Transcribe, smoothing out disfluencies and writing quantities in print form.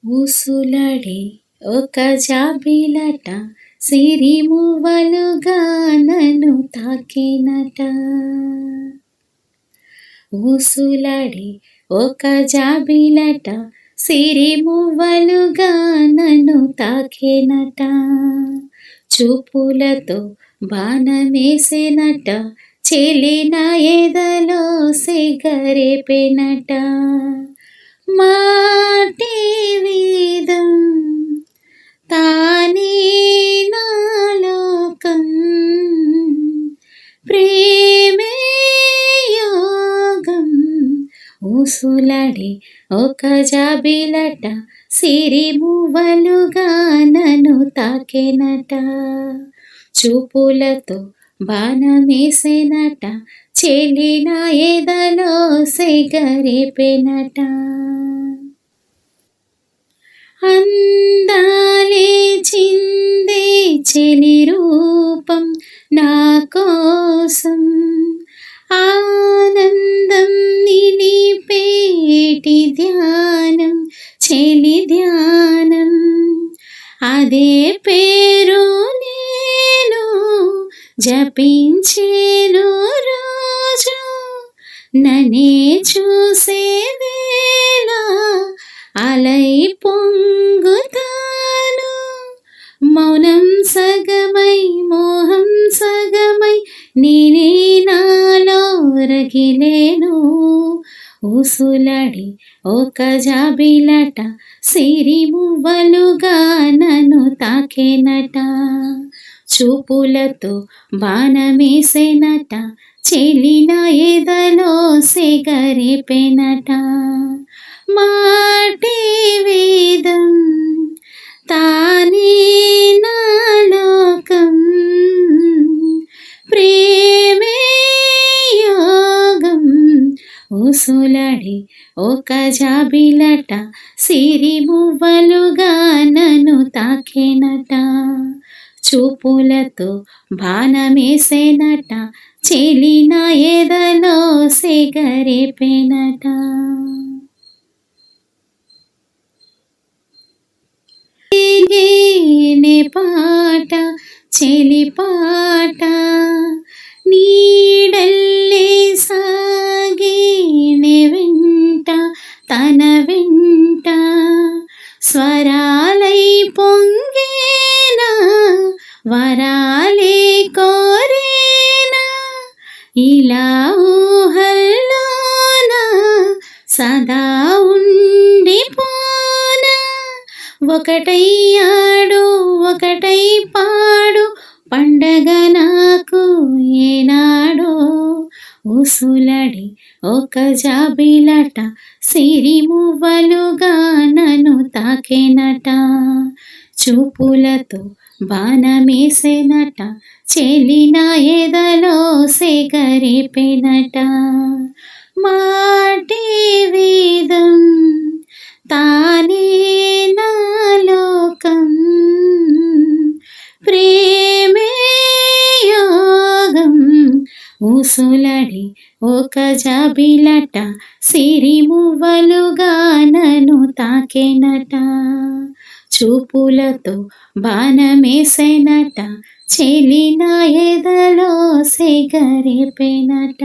ఊసులాడే ఒక జాబిలట సిరిమువ్వలుగా నన్ను తాకినట. ఊసులాడే ఒక జాబిలట సిరిమువ్వలుగా నన్ను తాకినట. చూపులతో బాణమేసినట, చెలిన ఎదలో సిగరేపెనట. మాటే వేదం తానే నా లోకం, ప్రేమే యోగం. ఊసులాడే ఒక జాబిలట సిరిమువ్వలుగా నన్ను తాకెనట. చూపులతో బాణమేసెనట, చెలిన ఎదలో సిగరేపెనట. అందాలే చిందే చెలి రూపం నా కోసం, ఆనందం నిలిపేటి ధ్యానం చెలి ధ్యానం. అదే పేరు నేను జపించేను రోజు, నన్నే చూసే వేళ అలై పొంగుతాను. మౌనం సగమై మోహం సగమై నేనే నాలో రగిలేను. ఊసులాడి ఒక జాబిలట సిరిమువ్వలుగా నన్ను తాకెనట. చూపులతో బాణమేసెనట, చెలిన ఎదలో సిగరేపెనట. మాటే వేదం తానే నా లోకం, ప్రేమే యోగం. ఊసులాడి ఒక జాబిలట సిరిమువ్వలుగా నన్ను తాకెనట. చూపులతో బాణమేసెనట, చెలిన ఎదలో సిగరేపెనట. పాట చెలి పాట నీడల్లే సాగేనే వెంట తన వెంట, స్వరాలై పొంగేనా వరాలే కోరేనా. ఇలా ఊహల్లోన సదా ఉండిపోనా, ఒకటయ్యాడు ఒకటై పాడు పండగ నాకు ఏనాడో. ఊసులాడి ఒక జాబిలట సిరిమువ్వలుగా నన్ను తాకెనట. చూపులతో బాణమేసెనట, చెలిన ఎదలో సిగరేపెనట. మాటే వేదం తానే నా లోకం, ప్రేమే యోగం. ఊసులాడి ఒక జాబిలట సిరిమువ్వలుగా నన్ను తాకెనట. చూపులతో బాణమేసెనట, చెలిన ఎదలో సిగరేపెనట.